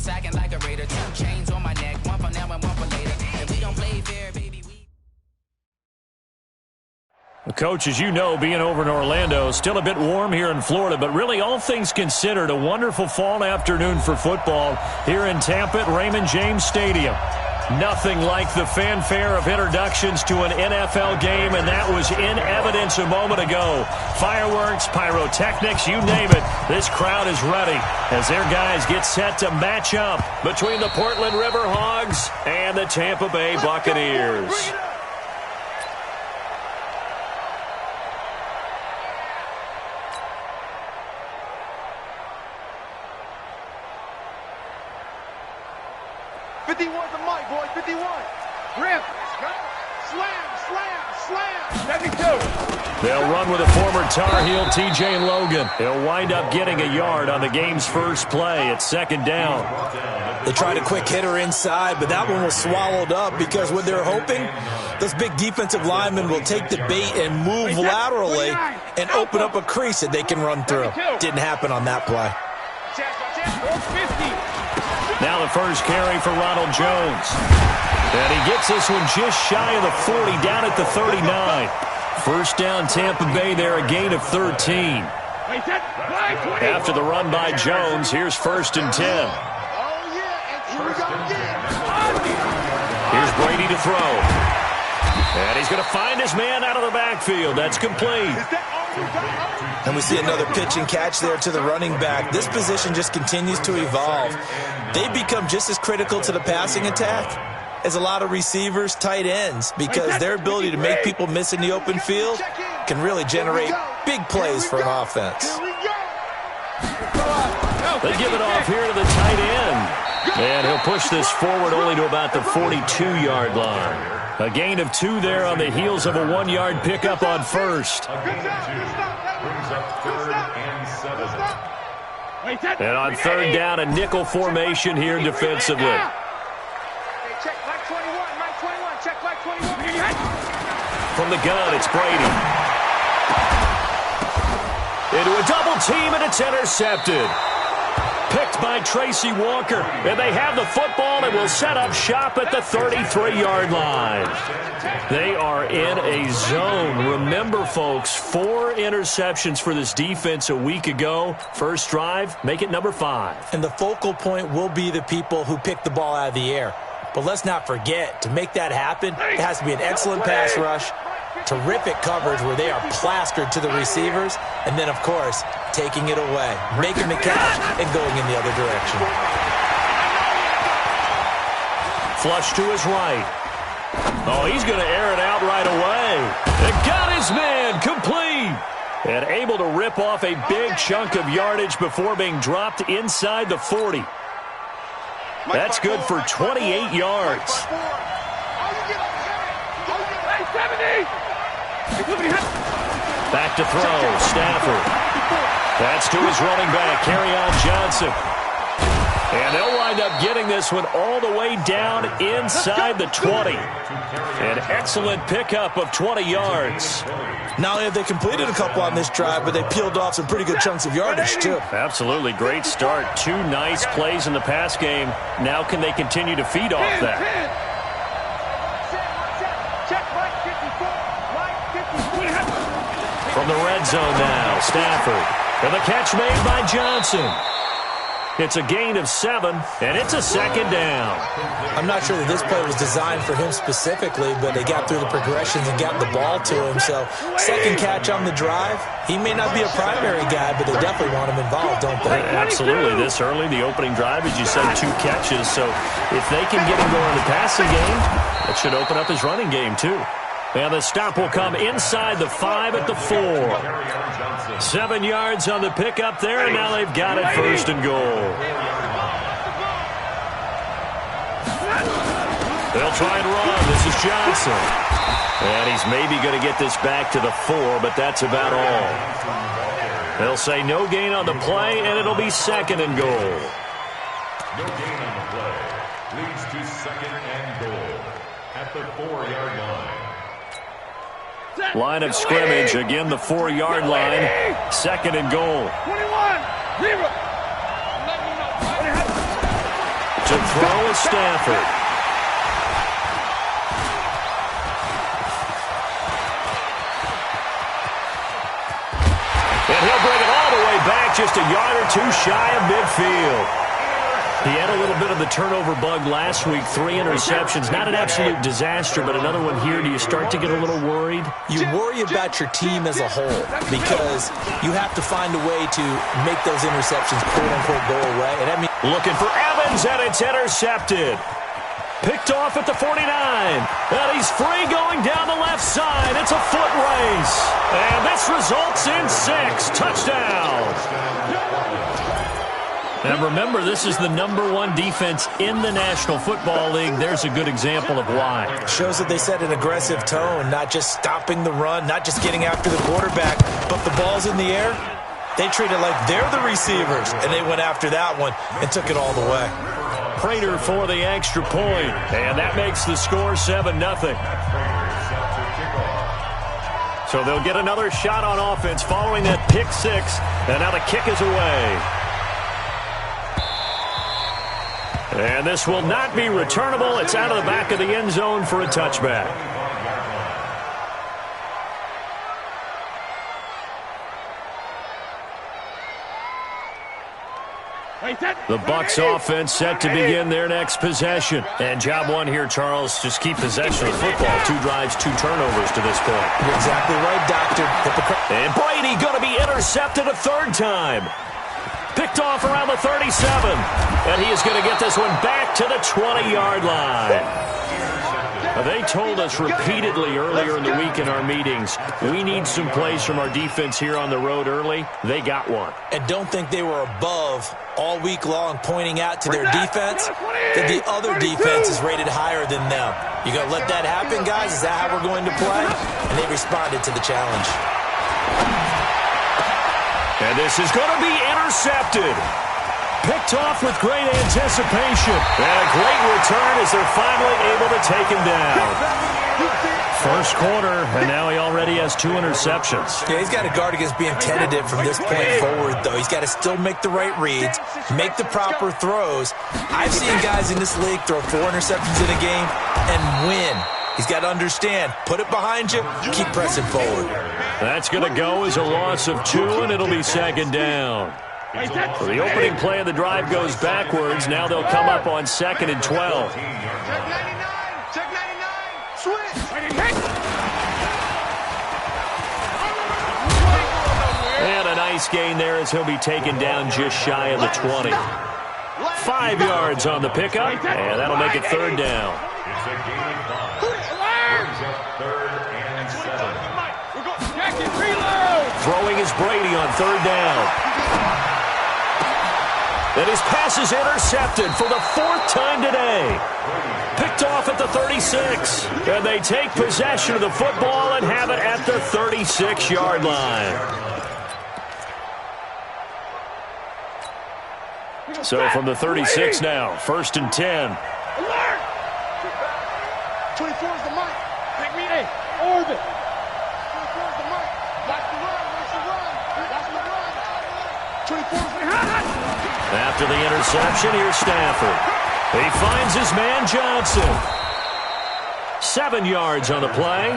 sacking like a raider. 2 chains on my neck, one for now and one for later. If we don't play fair, baby, Coach, as you know, being over in Orlando, still a bit warm here in Florida, but really all things considered, a wonderful fall afternoon for football here in Tampa at Raymond James Stadium. Nothing like the fanfare of introductions to an NFL game, and that was in evidence a moment ago. Fireworks, pyrotechnics, you name it. This crowd is ready as their guys get set to match up between the Portland River Hogs and the Tampa Bay Buccaneers. They'll run with a former Tar Heel, T.J. Logan. He'll wind up getting a yard on the game's first play. It's second down. They tried a quick hitter inside, but that one was swallowed up because what they're hoping, those big defensive linemen will take the bait and move laterally and open up a crease that they can run through. Didn't happen on that play. Now the first carry for Ronald Jones. And he gets this one just shy of the 40, down at the 39. First down, Tampa Bay there, a gain of 13. After the run by Jones, here's 1st and 10. Here's Brady to throw. And he's going to find his man out of the backfield. That's complete. And we see another pitch and catch there to the running back. This position just continues to evolve. They become just as critical to the passing attack as a lot of receivers, tight ends, because their ability to make people miss in the open field can really generate big plays for an offense. They give it off here to the tight end. And he'll push this forward only to about the 42-yard line. A gain of 2 there on the heels of a 1-yard pickup on first. And on third down, a nickel formation here defensively. From the gun, it's Brady. Into a double team, and it's intercepted. Picked by Tracy Walker. And they have the football and will set up shop at the 33-yard line. They are in a zone. Remember, folks, 4 interceptions for this defense a week ago. First drive, make it number 5. And the focal point will be the people who pick the ball out of the air. But let's not forget, to make that happen, it has to be an excellent pass rush, terrific coverage where they are plastered to the receivers, and then, of course, taking it away, making the catch, and going in the other direction. Flush to his right. Oh, he's going to air it out right away. And got his man complete. And able to rip off a big chunk of yardage before being dropped inside the 40. That's good for 28 yards. Back to throw, Stafford. That's to his running back, Kerryon Johnson. And they'll wind up getting this one all the way down inside the 20. An excellent pickup of 20 yards. Not only have they completed a couple on this drive, but they peeled off some pretty good chunks of yardage, too. Absolutely. Great start. 2 nice plays in the pass game. Now can they continue to feed off that? From the red zone now, Stafford. And the catch made by Johnson. It's a gain of 7, and it's a second down. I'm not sure that this play was designed for him specifically, but they got through the progressions and got the ball to him. So second catch on the drive. He may not be a primary guy, but they definitely want him involved, don't they? Absolutely. This early, the opening drive, as you said, 2 catches. So if they can get him going in the passing game, that should open up his running game too. And the stop will come inside the 5 at the 4. 7 yards on the pickup there, and now they've got it 1st and goal. They'll try and run. This is Johnson. And he's maybe going to get this back to the 4, but that's about all. They'll say no gain on the play, and it'll be 2nd and goal. No gain on the play. Leads to 2nd and goal at the 4-yard line. Line of scrimmage, again the 4-yard line, 2nd and goal. To throw is Stafford. And he'll bring it all the way back, just a yard or two shy of midfield. He had a little bit of the turnover bug last week, 3 interceptions. Not an absolute disaster, but another one here. Do you start to get a little worried? You worry about your team as a whole because you have to find a way to make those interceptions, quote-unquote, go away. And I mean, looking for Evans, and it's intercepted. Picked off at the 49. And he's free going down the left side. It's a foot race. And this results in 6. Touchdown. And remember, this is the #1 defense in the National Football League. There's a good example of why. Shows that they set an aggressive tone, not just stopping the run, not just getting after the quarterback, but the ball's in the air. They treat it like they're the receivers, and they went after that one and took it all the way. Prater for the extra point, and that makes the score 7-0. So they'll get another shot on offense following that pick 6, and now the kick is away. And this will not be returnable. It's out of the back of the end zone for a touchback. The Bucs offense set to begin their next possession. And job one here, Charles, just keep possession of the football. 2 drives, 2 turnovers to this point. You're exactly right, Doctor. And Brady going to be intercepted a 3rd time. Picked off around the 37. And he is going to get this one back to the 20-yard line. They told us repeatedly earlier in the week in our meetings, we need some plays from our defense here on the road early. They got one. And don't think they were above all week long pointing out to their defense that the other defense is rated higher than them. You going to let that happen, guys? Is that how we're going to play? And they responded to the challenge. And this is going to be intercepted. Picked off with great anticipation. And a great return as they're finally able to take him down. First quarter, and now he already has 2 interceptions. Yeah, he's got to guard against being tentative from this point forward, though. He's got to still make the right reads, make the proper throws. I've seen guys in this league throw 4 interceptions in a game and win. He's got to understand, put it behind you, keep pressing forward. That's going to go as a loss of 2, and it'll be 2nd down. So the opening play of the drive goes backwards. Now they'll come up on 2nd and 12. Check 99. Switch. And a nice gain there as he'll be taken down just shy of the 20. 5 yards on the pickup, and that'll make it 3rd down. It's a gain of 5. Brings up 3rd and 7. Throwing is Brady on 3rd down. And his pass is intercepted for the 4th time today. Picked off at the 36. And they take possession of the football and have it at the 36-yard line. So from the 36 now, 1st and 10. 24 is the mic. Pick me a orbit. 24 is the mic. Watch the run. Watch the run. Watch the run. 24 is behind. After the interception, here's Stafford. He finds his man Johnson. 7 yards on the play,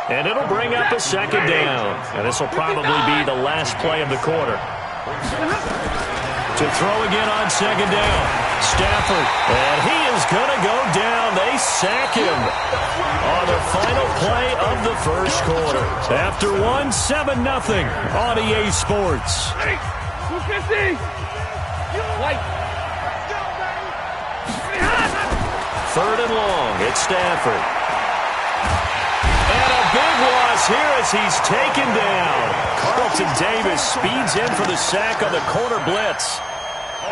and it'll bring up a 2nd down. And this will probably be the last play of the quarter. To throw again on 2nd down. Stafford, and he is going to go down. They sack him on the final play of the first quarter. After 7-0 on EA Sports. 3rd and long, it's Stafford. And a big loss here as he's taken down. Carlton Davis speeds in for the sack on the corner blitz.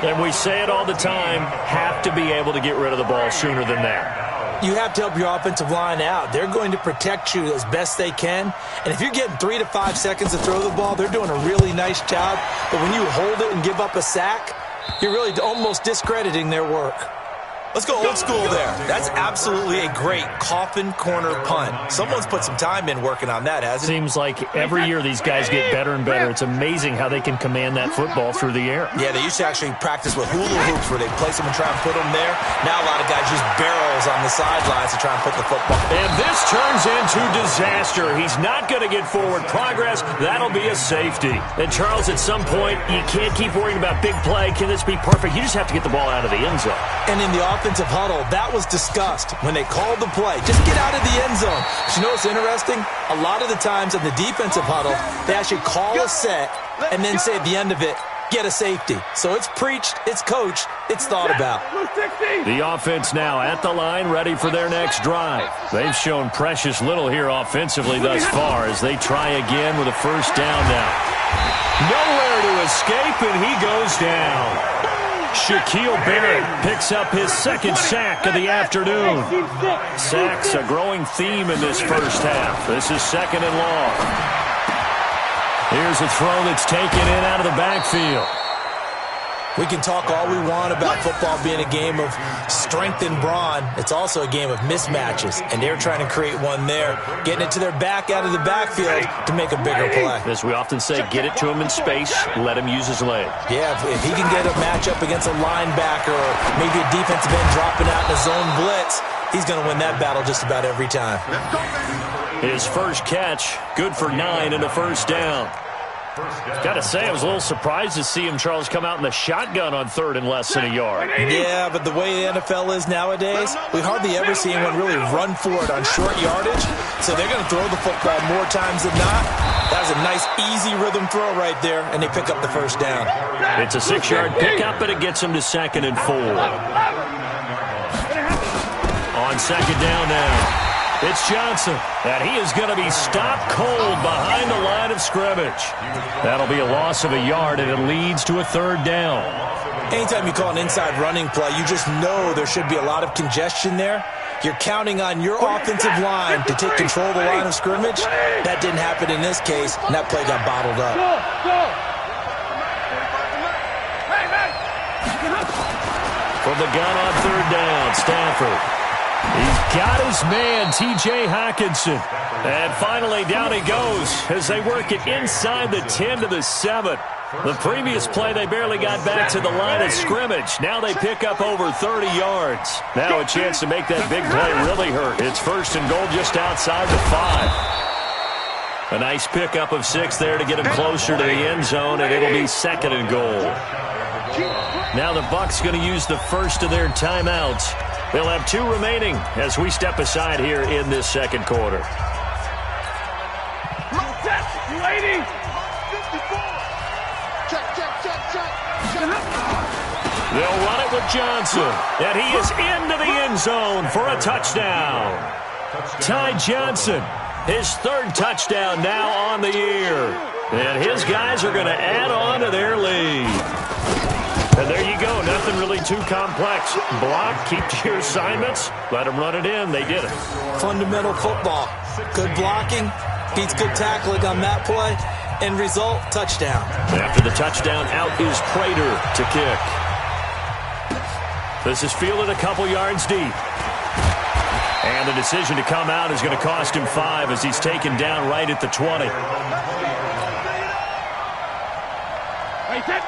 And we say it all the time, have to be able to get rid of the ball sooner than that. You have to help your offensive line out. They're going to protect you as best they can. And if you're getting 3 to 5 seconds to throw the ball, they're doing a really nice job. But when you hold it and give up a sack, you're really almost discrediting their work. Let's go old school there. That's absolutely a great coffin corner punt. Someone's put some time in working on that, hasn't it? Seems like every year these guys get better and better. It's amazing how they can command that football through the air. Yeah, they used to actually practice with hula hoops where they place them and try and put them there. Now a lot of guys use barrels on the sidelines to try and put the football. And this turns into disaster. He's not going to get forward progress. That'll be a safety. And Charles, at some point, you can't keep worrying about big play. Can this be perfect? You just have to get the ball out of the end zone. And in the offensive huddle, that was discussed when they called the play. Just get out of the end zone. But you know what's interesting? A lot of the times in the defensive huddle, they actually call a set and then say at the end of it, get a safety. So it's preached, it's coached, it's thought about. The offense now at the line, ready for their next drive. They've shown precious little here offensively thus far as they try again with a first down now. Nowhere to escape, and he goes down. Shaquille Barrett picks up his second sack of the afternoon. Sacks a growing theme in this first half. This is second and long. Here's a throw that's taken in out of the backfield. We can talk all we want about football being a game of strength and brawn. It's also a game of mismatches, and they're trying to create one there, getting it to their back out of the backfield to make a bigger play. As we often say, get it to him in space, let him use his leg. Yeah, if he can get a matchup against a linebacker or maybe a defensive end dropping out in a zone blitz, he's going to win that battle just about every time. His first catch, good for 9 and a first down. Got to say, I was a little surprised to see him, Charles, come out in the shotgun on third and less than a yard. Yeah, but the way the NFL is nowadays, we hardly ever see anyone really run for it on short yardage. So they're going to throw the football more times than not. That was a nice, easy rhythm throw right there, and they pick up the first down. It's a 6-yard pickup, but it gets him to second and 4. On second down now. It's Johnson, and he is going to be stopped cold behind the line of scrimmage. That'll be a loss of a yard, and it leads to a third down. Anytime you call an inside running play, you just know there should be a lot of congestion there. You're counting on your offensive line to take control of the line of scrimmage. That didn't happen in this case, and that play got bottled up. From the gun on third down, Stafford. He's got his man, T.J. Hockenson. And finally, down he goes as they work it inside the 10 to the 7. The previous play, they barely got back to the line of scrimmage. Now they pick up over 30 yards. Now a chance to make that big play really hurt. It's first and goal just outside the 5. A nice pickup of 6 there to get him closer to the end zone, and it'll be second and goal. Now the Bucs going to use the first of their timeouts. They'll have 2 remaining as we step aside here in this second quarter. They'll run it with Johnson, and he is into the end zone for a touchdown. Ty Johnson, his third touchdown now on the year. And his guys are going to add on to their lead. And there you go. Nothing really too complex. Block, keep to your assignments, let them run it in. They did it. Fundamental football. Good blocking, beats good tackling on that play. End result, touchdown. After the touchdown, out is Prater to kick. This is fielded a couple yards deep. And the decision to come out is going to cost him 5 as he's taken down right at the 20.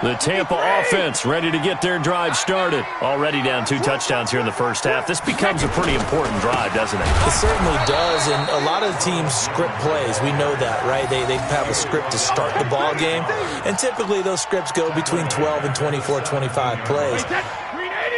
The Tampa offense ready to get their drive started. Already down 2 touchdowns here in the first half. This becomes a pretty important drive, doesn't it? It certainly does, and a lot of the teams script plays. We know that, right? They have a script to start the ball game, and typically those scripts go between 12 and 24, 25 plays.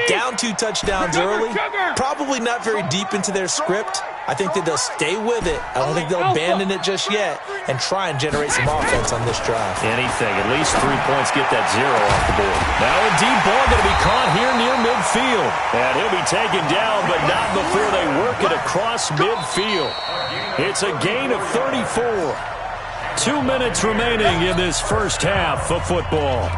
Down 2 touchdowns early, probably not very deep into their script. I think that they'll stay with it. I don't think they'll abandon it just yet and try and generate some offense on this drive. Anything. At least 3 points, get that 0 off the board. Now a deep ball going to be caught here near midfield. And he'll be taken down, but not before they work it across midfield. It's a gain of 34. 2 minutes remaining in this first half of football.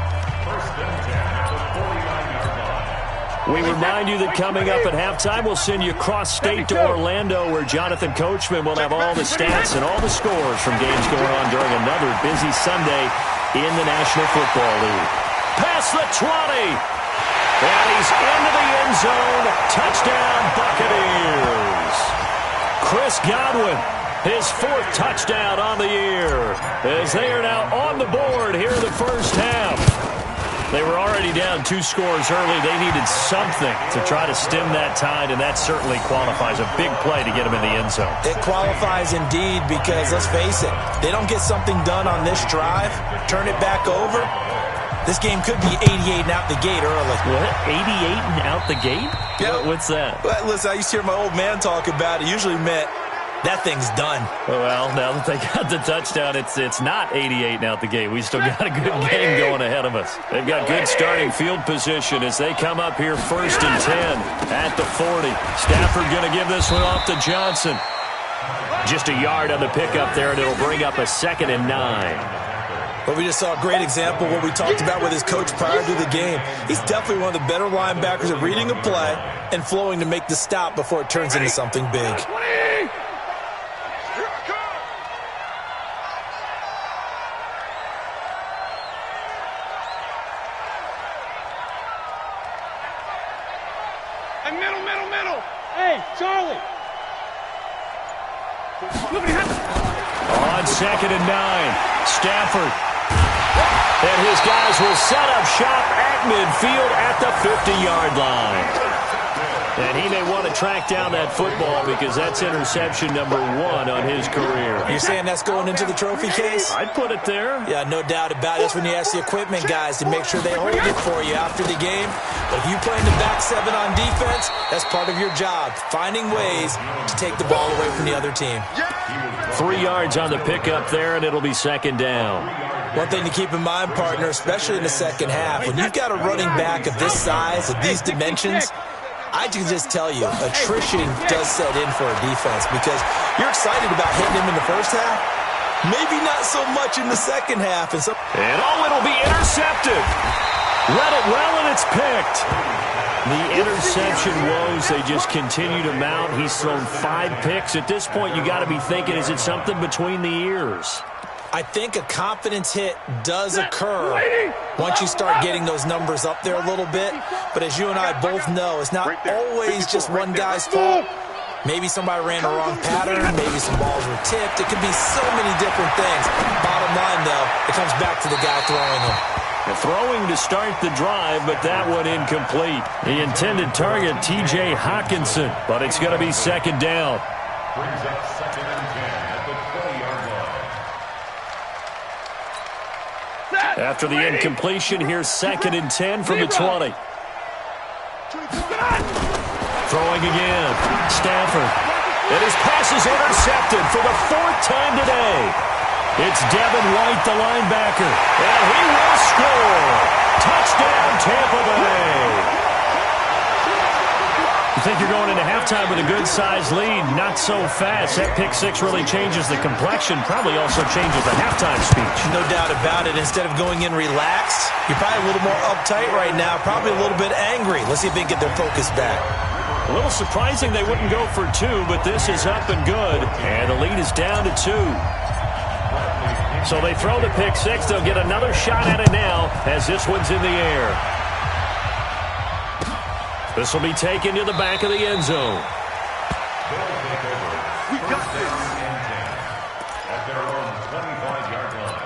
We remind you that coming up at halftime, we'll send you cross-state to Orlando, where Jonathan Coachman will have all the stats and all the scores from games going on during another busy Sunday in the National Football League. Past the 20. And he's into the end zone. Chris Godwin, his 4th touchdown on the year, as they are now on the board here in the first half. They were already down 2 scores early. They needed something to try to stem that tide, and that certainly qualifies. A big play to get them in the end zone. It qualifies indeed because, let's face it, they don't get something done on this drive, turn it back over, this game could be 88 and out the gate early. What? 88 and out the gate? Yeah. What's that? Well, listen, I used to hear my old man talk about it. Usually meant that thing's done. Well, now that they got the touchdown, it's not 88 and out the gate. We still got a good game going ahead of us. They've got good starting field position as they come up here 1st and 10 at the 40. Stafford going to give this one off to Johnson. Just a yard on the pickup there, and it'll bring up a 2nd and 9. But we just saw a great example of what we talked about with his coach prior to the game. He's definitely one of the better linebackers at reading a play and flowing to make the stop before it turns into something big. Middle. Hey, Charlie. On 2nd and 9, Stafford. And his guys will set up shop at midfield at the 50-yard line. And he may want to track down that football because that's interception number 1 on his career. You're saying that's going into the trophy case? I'd put it there. Yeah, no doubt about it. That's when you ask the equipment guys to make sure they hold it for you after the game. But if you play in the back 7 on defense, that's part of your job, finding ways to take the ball away from the other team. 3 yards on the pickup there, and it'll be 2nd down. One thing to keep in mind, partner, especially in the second half, when you've got a running back of this size, of these dimensions, I can just tell you, attrition does set in for a defense because you're excited about hitting him in the first half. Maybe not so much in the second half. And it'll be intercepted. Read it well, and it's picked. The interception woes, they just continue to mount. He's thrown 5 picks. At this point, you got to be thinking, is it something between the ears? I think a confidence hit does occur once you start getting those numbers up there a little bit. But as you and I both know, it's not always just one guy's fault. Maybe somebody ran the wrong pattern. Maybe some balls were tipped. It could be so many different things. Bottom line, though, it comes back to the guy throwing them. Throwing to start the drive, but that one incomplete. The intended target, T.J. Hawkinson, but it's going to be 2nd down. Brings up 2nd and 10 at the 20-yard line. After the incompletion, here's 2nd and 10 from the 20. Throwing again. Stafford. And his pass is intercepted for the 4th time today. It's Devin White, the linebacker. And he will score. Touchdown, Tampa Bay. You think you're going into halftime with a good-sized lead. Not so fast. That pick 6 really changes the complexion. Probably also changes the halftime speech. No doubt about it. Instead of going in relaxed, you're probably a little more uptight right now. Probably a little bit angry. Let's see if they can get their focus back. A little surprising they wouldn't go for 2, but this is up and good. And the lead is down to 2. So they throw the pick 6. They'll get another shot at it now as this one's in the air. This will be taken to the back of the end zone. We got this. At their own 25-yard line.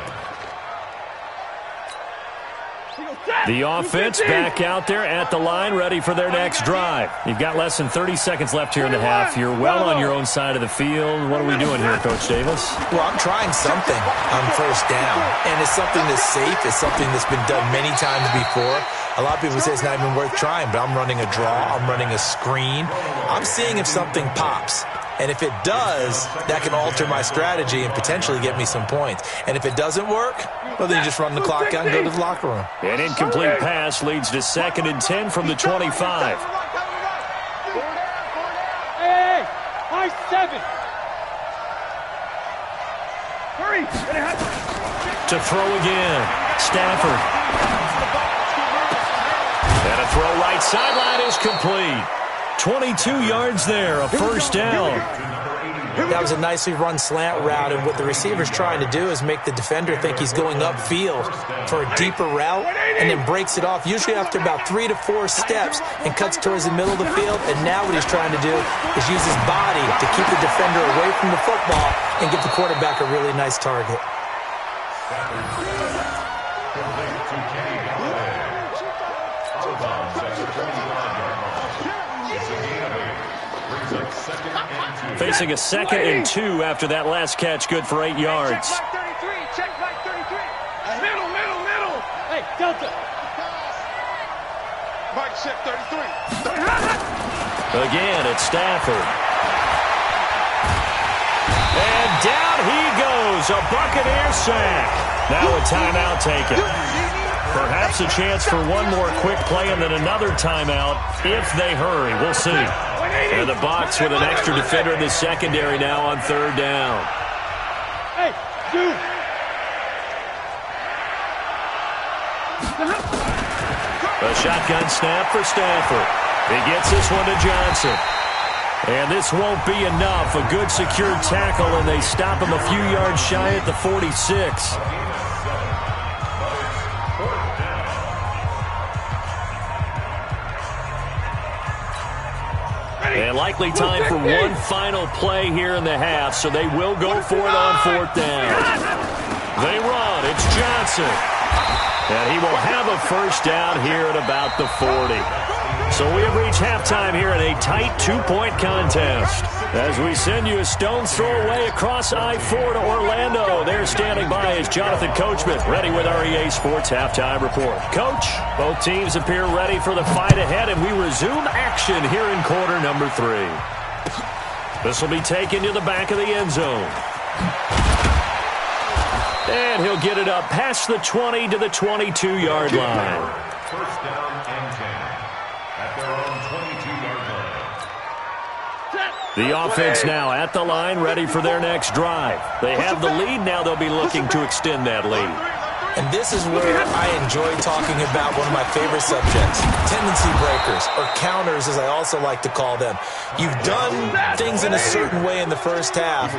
The offense back out there at the line, ready for their next drive. You've got less than 30 seconds left here in the half. You're well on your own side of the field. What are we doing here, Coach Davis? Well, I'm trying something on 1st down, and it's something that's safe. It's something that's been done many times before. A lot of people say it's not even worth trying, but I'm running a draw. I'm running a screen. I'm seeing if something pops. And if it does, that can alter my strategy and potentially get me some points. And if it doesn't work, well, then you just run the clock out and go to the locker room. An incomplete pass leads to 2nd and 10 from the 25. Hey, high 7. Hurry. To throw again, Stafford. And a throw right sideline is complete. 22 yards there, a first down. That was a nicely run slant route, and what the receiver's trying to do is make the defender think he's going upfield for a deeper route, and then breaks it off, usually after about 3 to 4 steps, and cuts towards the middle of the field. And now what he's trying to do is use his body to keep the defender away from the football and give the quarterback a really nice target. Facing a 2nd and 2 after that last catch, good for 8 yards. Check back 33. Middle. Hey, Delta. Mike, check 33. Again, it's Stafford. And down he goes, a Buccaneer sack. Now a timeout taken. Perhaps a chance for one more quick play and then another timeout if they hurry. We'll see. And the Bucs with an extra defender in the secondary now on 3rd down. Hey, dude. A shotgun snap for Stafford. He gets this one to Johnson. And this won't be enough. A good secure tackle, and they stop him a few yards shy at the 46. And likely time for one final play here in the half, so they will go for it on 4th down. They run. It's Johnson. And he will have a first down here at about the 40. So we have reached halftime here in a tight 2-point contest. As we send you a stone's throw away across I-4 to Orlando. There standing by is Jonathan Coachman, ready with our EA Sports Halftime Report. Coach, both teams appear ready for the fight ahead, and we resume action here in quarter number 3. This will be taken to the back of the end zone. And he'll get it up past the 20 to the 22-yard line. First down and 10 at their own 22-yard line. The offense now at the line, ready for their next drive. They have the lead. Now they'll be looking to extend that lead. And this is where I enjoy talking about one of my favorite subjects, tendency breakers, or counters as I also like to call them. You've done things in a certain way in the first half,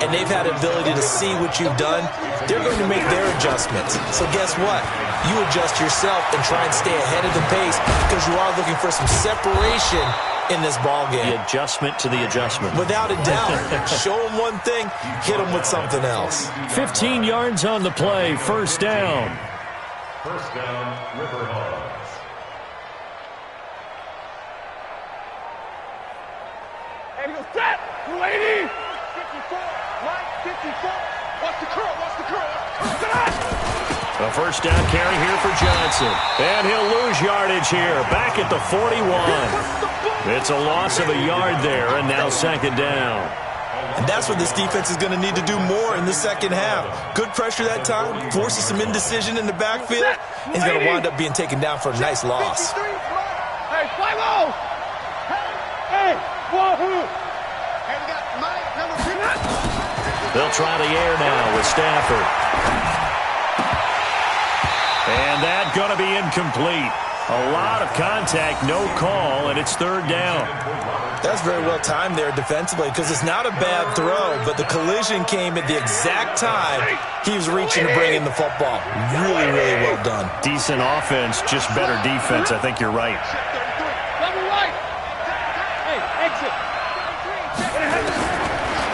and they've had the ability to see what you've done. They're going to make their adjustments. So guess what? You adjust yourself and try and stay ahead of the pace because you are looking for some separation in this ball game. The adjustment to the adjustment. Without a doubt. Show them one thing, hit them with something else. 15 yards on the play, first down. First down, HarrisHolden's. And he'll set. 280. 54. Mike, 54. Watch the curl. A first down carry here for Johnson. And he'll lose yardage here. Back at the 41. It's a loss of a yard there, and now 2nd down. And that's what this defense is going to need to do more in the second half. Good pressure that time, forces some indecision in the backfield, and he's going to wind up being taken down for a nice loss. Hey, fly low! Hey, wahoo! Hey, we got Mike, number 2. They'll try the air now with Stafford. And that's going to be incomplete. A lot of contact, no call, and it's 3rd down. That's very well timed there defensively because it's not a bad throw, but the collision came at the exact time he was reaching to bring in the football. Really, really well done. Decent offense, just better defense. I think you're right. Double right. Hey, exit.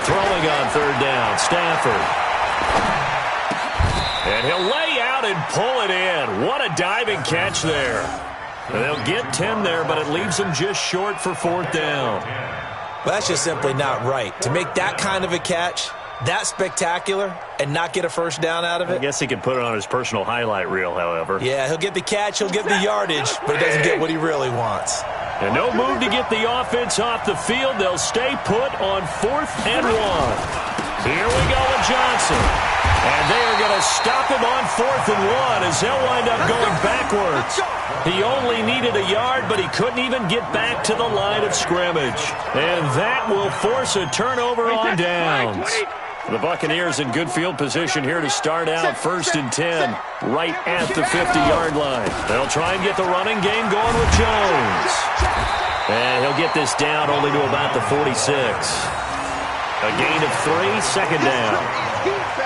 Throwing on 3rd down, Stafford. And he'll lay out and pull it in. What a diving catch there. They'll get 10 there, but it leaves them just short for 4th down. Well, that's just simply not right. To make that kind of a catch, that spectacular, and not get a first down out of it. I guess he can put it on his personal highlight reel, however. Yeah, he'll get the catch, he'll get the yardage, but he doesn't get what he really wants. And no move to get the offense off the field. They'll stay put on 4th and 1. Here we go with Johnson. And they are going to stop him on 4th and 1 as they'll wind up going backwards. He only needed a yard, but he couldn't even get back to the line of scrimmage. And that will force a turnover on downs. The Buccaneers in good field position here to start out 1st and 10, right at the 50-yard line. They'll try and get the running game going with Jones. And he'll they'll get this down only to about the 46. A gain of 3, second down.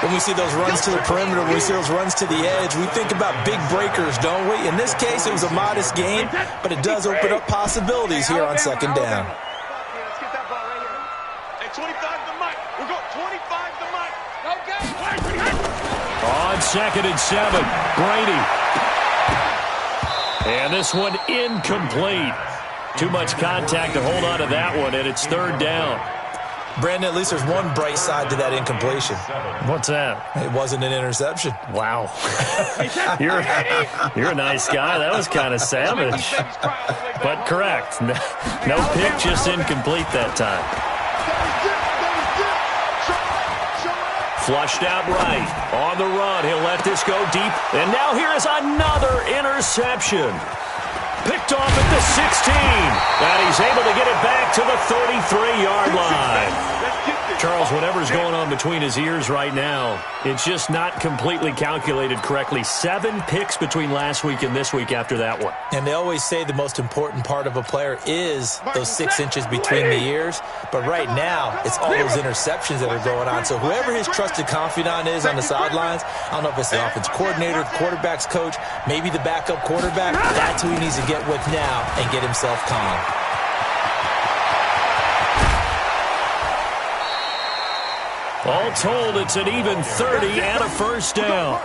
When we see those runs to the perimeter, when we see those runs to the edge, we think about big breakers, don't we? In this case, it was a modest gain, but it does open up possibilities here on second down. Let's get that ball right here. Hey, 25 to Mike. We're going 25 to Mike. Okay. On second and 7, Brady. And this one incomplete. Too much contact to hold on to that one, and it's third down. Brandon, at least there's one bright side to that incompletion. What's that? It wasn't an interception. Wow. You're a nice guy. That was kind of savage. But correct. No pick, just incomplete that time. Flushed out right. On the run. He'll let this go deep. And now here is another interception. Picked off at the 16. And he's able to get it back to the 33-yard line. Charles, whatever's going on between his ears right now, it's just not completely calculated correctly. 7 picks between last week and this week after that one. And they always say the most important part of a player is those 6 inches between the ears. But right now, it's all those interceptions that are going on. So whoever his trusted confidant is on the sidelines, I don't know if it's the offense coordinator, the quarterback's coach, maybe the backup quarterback, that's who he needs to get with now and get himself calm. All told, it's an even 30 and a first down.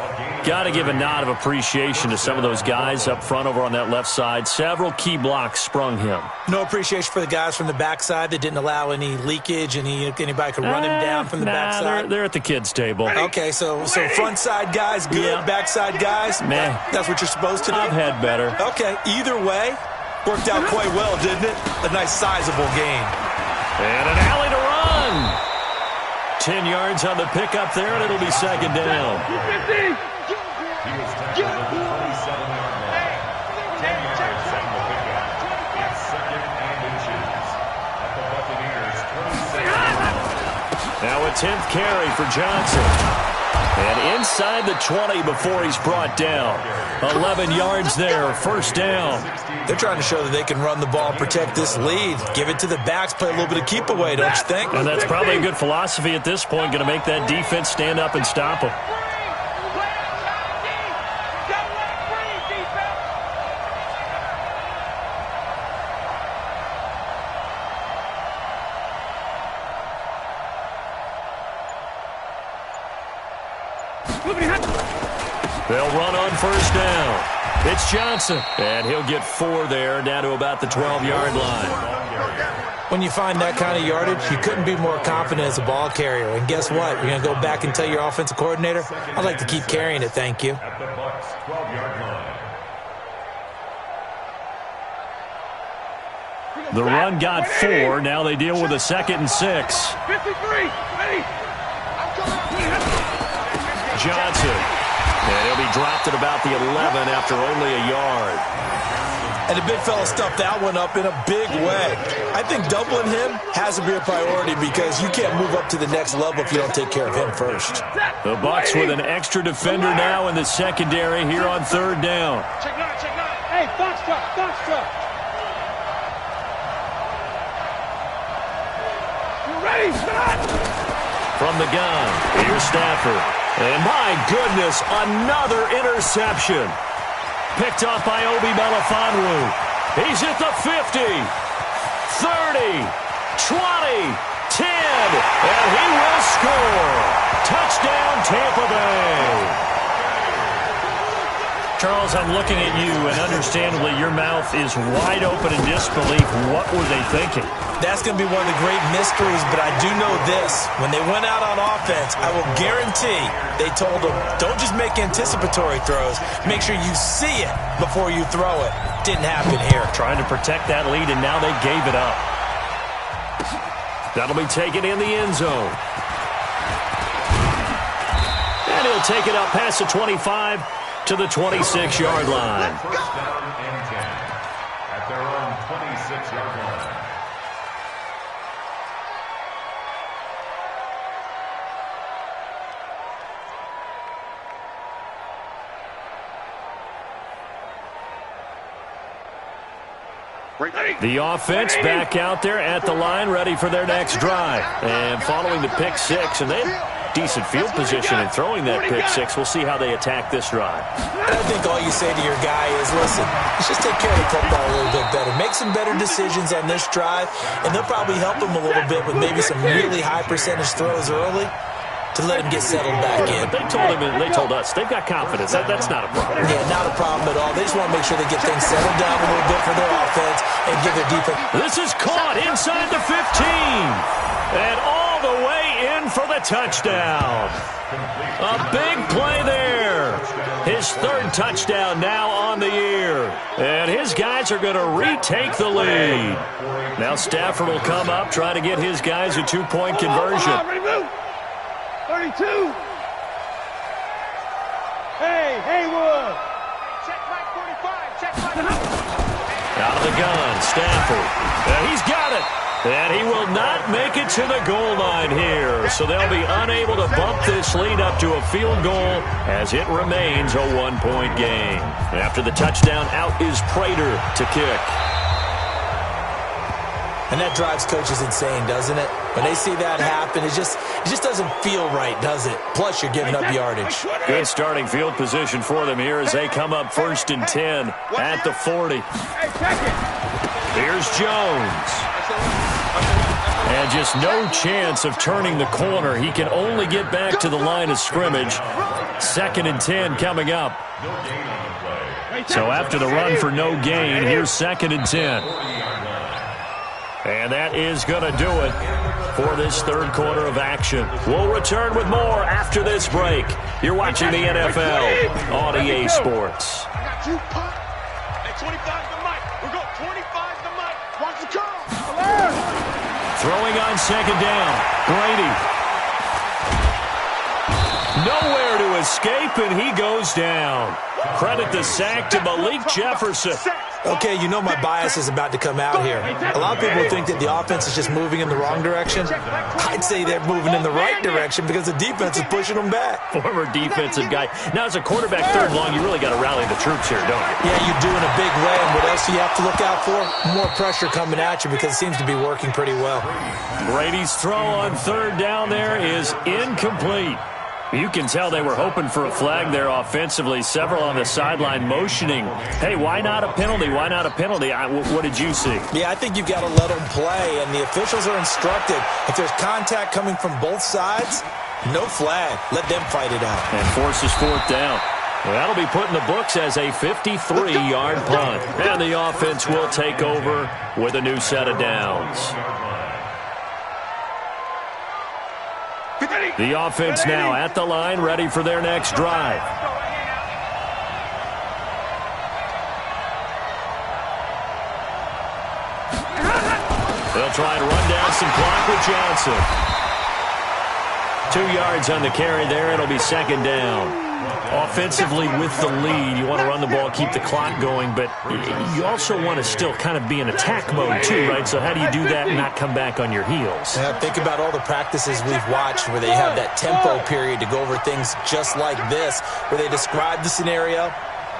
Got to give a nod of appreciation to some of those guys up front over on that left side. Several key blocks sprung him. No appreciation for the guys from the backside that didn't allow any leakage, anybody could run him down from the backside? They're at the kids' table. Okay, so front side guys good, Yeah. backside guys? Man. That's what you're supposed to do? I've had better. Okay, either way, worked out quite well, didn't it? A nice sizable gain. And an alley to run. 10 yards on the pickup there, and it'll be second down. He was tackled at the 27-yard line. 10 yards on the pickup. It's second and inches at the Buccaneers' 26. Now a 10th carry for Johnson. And inside the 20 before he's brought down. 11 yards there, first down. They're trying to show that they can run the ball and protect this lead. Give it to the backs, play a little bit of keep away, don't you think? And that's probably a good philosophy at this point, going to make that defense stand up and stop him. They'll run on first down. It's Johnson, and he'll get 4 there, down to about the 12-yard line. When you find that kind of yardage, you couldn't be more confident as a ball carrier. And guess what? You're going to go back and tell your offensive coordinator, I'd like to keep carrying it, thank you. At the Bucs' 12-yard line. The run got 4. Now they deal with a 2nd and 6. 53, ready. Johnson. And he'll be dropped at about the 11 after only a yard. And the big fella stuffed that one up in a big way. I think doubling him has to be a priority because you can't move up to the next level if you don't take care of him first. The Bucs with an extra defender now in the secondary here on third down. Check 9, check 9. Hey, Foxtrot. You ready? Start. From the gun, here's Stafford. And my goodness, another interception. Picked off by Obi Melifonwu. He's at the 50, 30, 20, 10, and he will score. Touchdown, Tampa Bay. Charles, I'm looking at you, and understandably, your mouth is wide open in disbelief. What were they thinking? That's going to be one of the great mysteries, but I do know this. When they went out on offense, I will guarantee they told them, don't just make anticipatory throws. Make sure you see it before you throw it. Didn't happen here. Trying to protect that lead, and now they gave it up. That'll be taken in the end zone. And he'll take it up past the 25 to the 26-yard line. First down and 10 at their own 26-yard line. The offense back out there at the line, ready for their next drive. And following the pick six, and they have decent field position in throwing that pick six. We'll see how they attack this drive. And I think all you say to your guy is, listen, let's just take care of the football a little bit better. Make some better decisions on this drive, and they'll probably help him a little bit with maybe some really high percentage throws early to let him get settled back in. But they told us they've got confidence. That's not a problem. Yeah, not a problem at all. They just want to make sure they get things settled down a little bit for their offense and give their defense. This is caught inside the 15. And all the way in for the touchdown. A big play there. His third touchdown now on the year. And his guys are going to retake the lead. Now Stafford will come up, try to get his guys a two-point conversion. 32. Hey, Haywood. Check Mike 45. Check Mike. Out of the gun, Stafford. He's got it. And he will not make it to the goal line here. So they'll be unable to bump this lead up to a field goal as it remains a one-point game. After the touchdown, out is Prater to kick. And that drives coaches insane, doesn't it? When they see that happen, it just doesn't feel right, does it? Plus, you're giving up yardage. Good starting field position for them here as they come up 1st and 10 at the 40. Here's Jones. And just no chance of turning the corner. He can only get back to the line of scrimmage. 2nd and 10 coming up. So after the run for no gain, here's 2nd and 10. And that is going to do it for this third quarter of action. We'll return with more after this break. You're watching the NFL on EA Sports. I got you, punt. Hey, 25 to Mike. We're going 25 to Mike. Watch the curl. Throwing on 2nd down. Brady. Nowhere to escape, and he goes down. Credit the sack to Malik Jefferson. Okay, you know my bias is about to come out here. A lot of people think that the offense is just moving in the wrong direction. I'd say they're moving in the right direction because the defense is pushing them back. Former defensive guy. Now, as a quarterback 3rd and long, you really got to rally the troops here, don't you? Yeah, you do in a big way. And what else do you have to look out for? More pressure coming at you because it seems to be working pretty well. Brady's throw on 3rd down there is incomplete. You can tell they were hoping for a flag there offensively. Several on the sideline motioning. Hey, why not a penalty? Why not a penalty? What did you see? Yeah, I think you've got to let them play, and the officials are instructed. If there's contact coming from both sides, no flag. Let them fight it out. And forces 4th down. Well, that'll be put in the books as a 53-yard punt. And the offense will take over with a new set of downs. The offense now at the line, ready for their next drive. They'll try and run down some clock with Johnson. 2 yards on the carry there. It'll be 2nd down. Offensively with the lead, you want to run the ball, keep the clock going, but you also want to still kind of be in attack mode too, right? So how do you do that and not come back on your heels? Think about all the practices we've watched where they have that tempo period to go over things just like this, where they describe the scenario,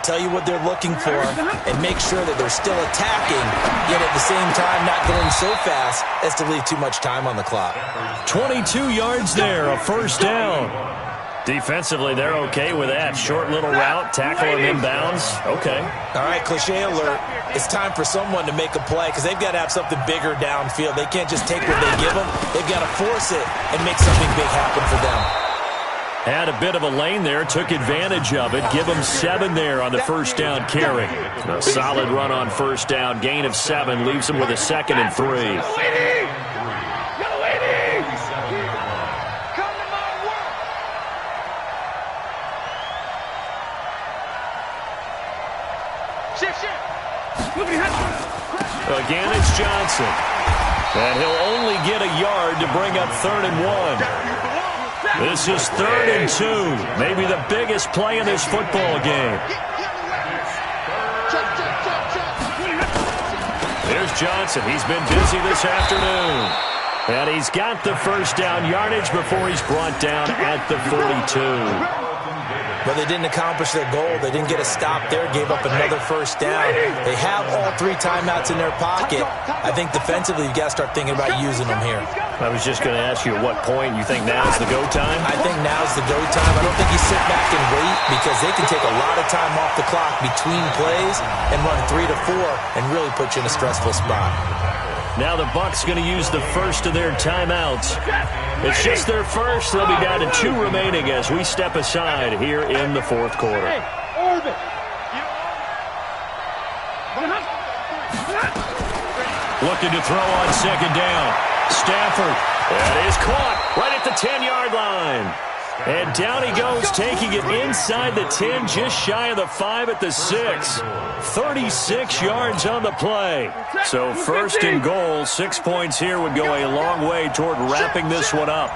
tell you what they're looking for, and make sure that they're still attacking, yet at the same time not going so fast as to leave too much time on the clock. 22 yards there, a 1st down. Defensively, they're okay with that. Short little route, tackle him inbounds. Okay. All right, cliche alert. It's time for someone to make a play because they've got to have something bigger downfield. They can't just take what they give them. They've got to force it and make something big happen for them. Had a bit of a lane there, took advantage of it. Give them 7 there on the 1st down carry. A solid run on 1st down. Gain of 7 leaves them with a 2nd and 3. Again, it's Johnson. And he'll only get a yard to bring up 3rd and 1. This is 3rd and 2. Maybe the biggest play in this football game. There's Johnson. He's been busy this afternoon. And he's got the 1st down yardage before he's brought down at the 42. But they didn't accomplish their goal. They didn't get a stop there, gave up another first down. They have all 3 timeouts in their pocket. I think defensively you've got to start thinking about using them here. I was just going to ask you at what point you think now's the go time? I think now's the go time. I don't think you sit back and wait because they can take a lot of time off the clock between plays and run 3 to 4 and really put you in a stressful spot. Now the Bucs going to use the first of their timeouts. It's just their first. They'll be down to 2 remaining as we step aside here in the fourth quarter. Looking to throw on second down. Stafford. That is caught right at the 10-yard line. And down he goes, taking it inside the 10, just shy of the 5 at the 6. 36 yards on the play. So first and goal, 6 points here would go a long way toward wrapping this one up.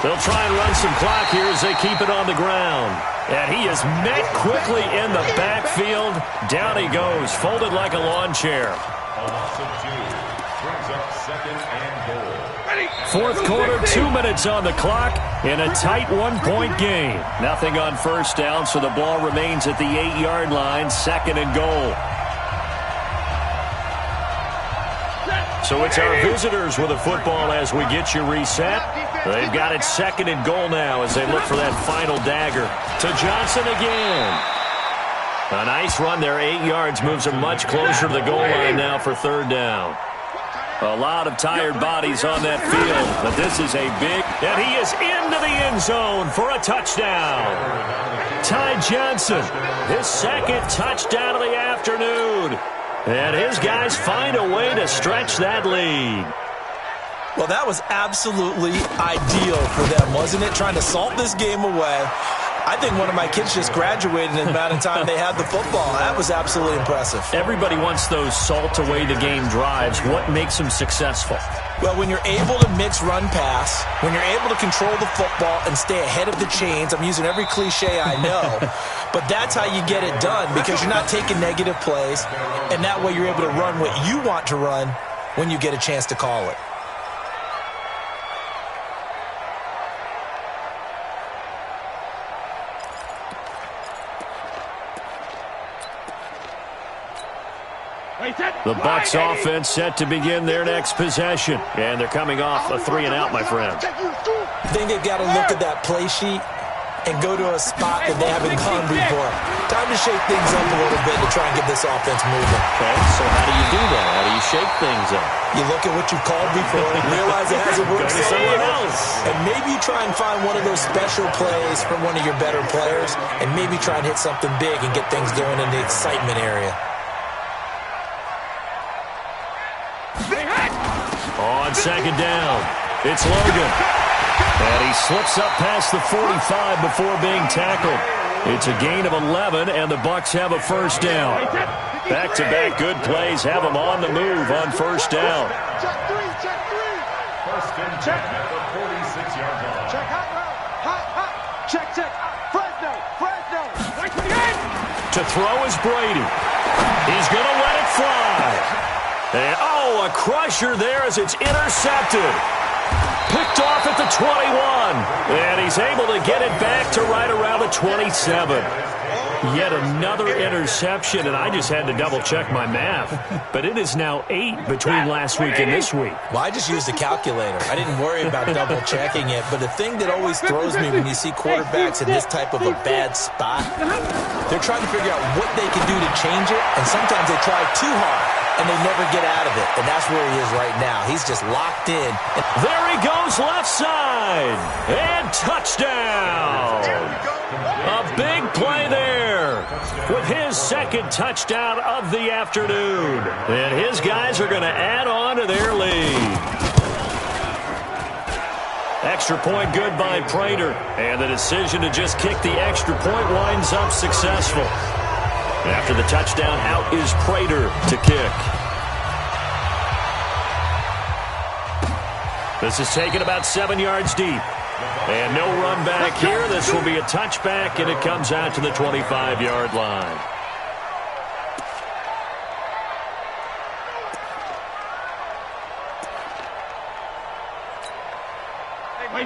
They'll try and run some clock here as they keep it on the ground. And he is met quickly in the backfield. Down he goes, folded like a lawn chair. Fourth quarter, 2 minutes on the clock in a tight 1-point game. Nothing on first down, so the ball remains at the 8-yard line, second and goal. So it's our visitors with the football as we get you reset. They've got it second and goal now as they look for that final dagger. To Johnson again. A nice run there, 8 yards, moves them much closer to the goal line now for third down. A lot of tired bodies on that field, but this is a big, and he is into the end zone for a touchdown. Ty Johnson, his second touchdown of the afternoon. And his guys find a way to stretch that lead. Well, that was absolutely ideal for them, wasn't it? Trying to salt this game away. I think one of my kids just graduated in the amount of time they had the football. That was absolutely impressive. Everybody wants those salt-away-the-game drives. What makes them successful? Well, when you're able to mix run-pass, when you're able to control the football and stay ahead of the chains, I'm using every cliche I know, but that's how you get it done because you're not taking negative plays, and that way you're able to run what you want to run when you get a chance to call it. The Bucs offense set to begin their next possession. And they're coming off a 3-and-out, my friend. I think they've got to look at that play sheet and go to a spot that they haven't gone before. Time to shake things up a little bit to try and get this offense moving. Okay, so how do you do that? How do you shake things up? You look at what you've called before and realize it hasn't worked somewhere else. And maybe you try and find one of those special plays from one of your better players and maybe try and hit something big and get things going in the excitement area. On second down, it's Logan. And he slips up past the 45 before being tackled. It's a gain of 11, and the Bucs have a first down. Back-to-back good plays have them on the move on first down. Check three. First and 10 at the 46-yard line. Check hot. Check. Fresno. To throw is Brady. He's going to let it fly. And, a crusher there as it's intercepted. Picked off at the 21. And he's able to get it back to right around the 27. Yet another interception, and I just had to double-check my math. But it is now 8 between last week and this week. Well, I just used a calculator. I didn't worry about double-checking it. But the thing that always throws me when you see quarterbacks in this type of a bad spot, they're trying to figure out what they can do to change it, and sometimes they try too hard, and they never get out of it. And that's where he is right now. He's just locked in. There he goes left side. And touchdown. A big play there with his second touchdown of the afternoon. And his guys are going to add on to their lead. Extra point good by Prater. And the decision to just kick the extra point winds up successful. After the touchdown, out is Prater to kick. This is taken about 7 yards deep. And no run back here. This will be a touchback, and it comes out to the 25-yard line.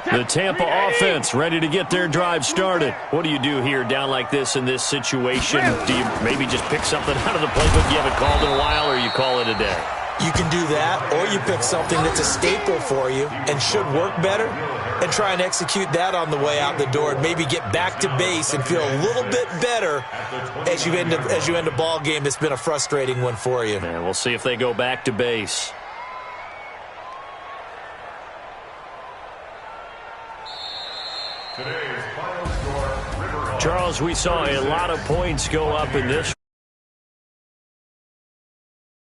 The Tampa offense ready to get their drive started. What do you do here down like this in this situation? Do you maybe just pick something out of the playbook you haven't called in a while, or you call it a day? You can do that, or you pick something that's a staple for you and should work better and try and execute that on the way out the door and maybe get back to base and feel a little bit better as you end a ball game that's been a frustrating one for you. And we'll see if they go back to base. Charles, we saw a lot of points go up in this